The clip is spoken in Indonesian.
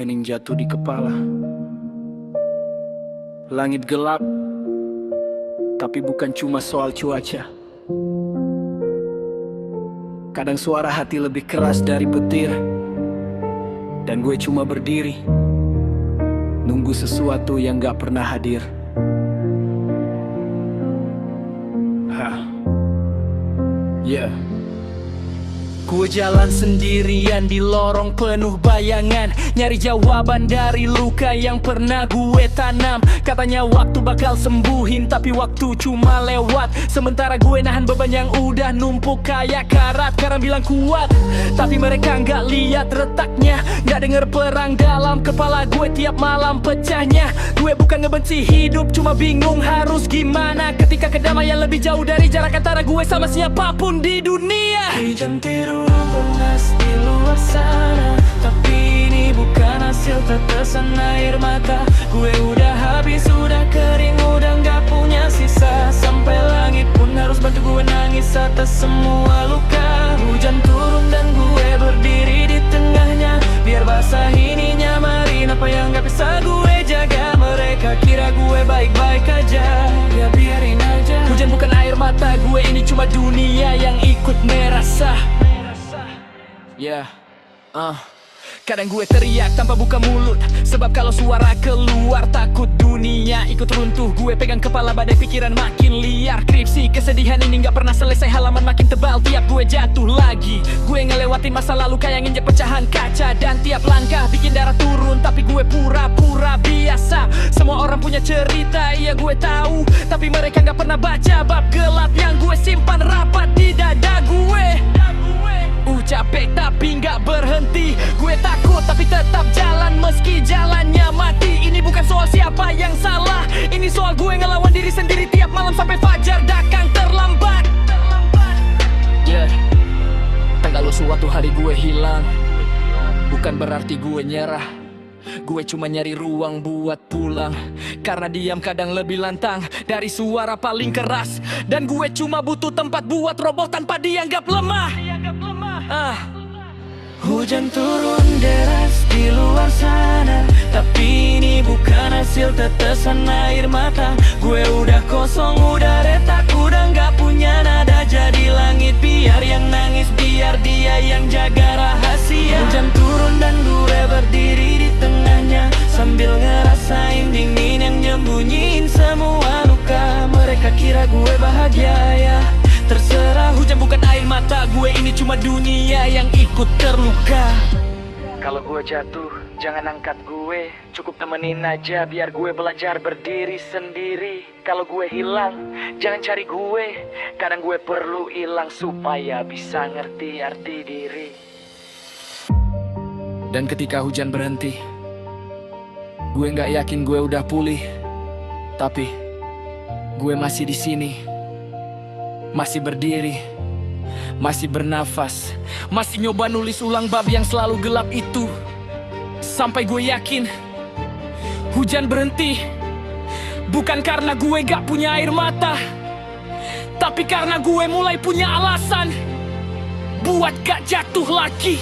hening jatuh di kepala. Langit gelap, tapi bukan cuma soal cuaca. Kadang suara hati lebih keras dari petir, dan gue cuma berdiri nunggu sesuatu yang gak pernah hadir. Yeah. Gue jalan sendirian di lorong penuh bayangan, nyari jawaban dari luka yang pernah gue tanam. Katanya waktu bakal sembuhin, tapi waktu cuma lewat. Sementara gue nahan beban yang udah numpuk kayak karat. Karena bilang kuat, tapi mereka nggak lihat retaknya. Nggak denger perang dalam kepala gue tiap malam pecahnya. Gue bukan ngebenci hidup, cuma bingung harus gimana ketika kedamaian lebih jauh dari jarak antara gue sama siapapun di dunia. Hujan turun deras di luar sana, tapi ini bukan hasil tetesan air mata. Gue udah habis, udah kering, udah gak punya sisa. Sampai langit pun harus bantu gue nangis atas semua luka. Hujan turun dan gue berdiri di tengahnya, biar basah ini nyamarin apa yang gak bisa gue jaga. Mereka kira gue baik-baik aja, ya biarin aja. Hujan bukan air mata gue, ini cuma dunia yang ikut merasa. Kadang gue teriak tanpa buka mulut, sebab kalau suara keluar takut dunia ikut runtuh. Gue pegang kepala, badai pikiran makin liar. Kripsi kesedihan ini gak pernah selesai, halaman makin tebal tiap gue jatuh lagi. Gue ngelewatin masa lalu kayak nginjek pecahan kaca, dan tiap langkah bikin darah turun, tapi gue pura-pura biasa. Semua orang punya cerita, iya gue tahu, tapi mereka gak pernah baca bab gelap yang gue simpan rapat di dada gue. Capek tapi nggak berhenti, gue takut tapi tetap jalan meski jalannya mati. Ini bukan soal siapa yang salah, ini soal gue ngelawan diri sendiri tiap malam sampai fajar dakang terlambat. Kalau suatu hari gue hilang, bukan berarti gue nyerah. Gue cuma nyari ruang buat pulang, karena diam kadang lebih lantang dari suara paling keras. Dan gue cuma butuh tempat buat roboh tanpa dianggap lemah. Hujan turun deras di luar sana, tapi ini bukan hasil tetesan air mata. Gue udah kosong, udah retak, udah gak punya nada. Jadi langit biar yang nangis, biar dia yang jaga rahasia. Hujan turun dan gue berdiri di tengahnya, sambil ngerasain dingin yang nyembunyiin semua luka. Mereka kira gue bahagia, ya terserah. Hujan bukan air mata gue, ini cuma dunia yang ikut terluka. Kalau gue jatuh, jangan angkat gue, cukup temenin aja biar gue belajar berdiri sendiri. Kalau gue hilang, jangan cari gue, kadang gue perlu hilang supaya bisa ngerti arti diri. Dan ketika hujan berhenti, gue gak yakin gue udah pulih, tapi gue masih di sini. Masih berdiri, masih bernafas, masih nyoba nulis ulang bab yang selalu gelap itu. Sampai gue yakin hujan berhenti, bukan karena gue gak punya air mata, tapi karena gue mulai punya alasan buat gak jatuh lagi.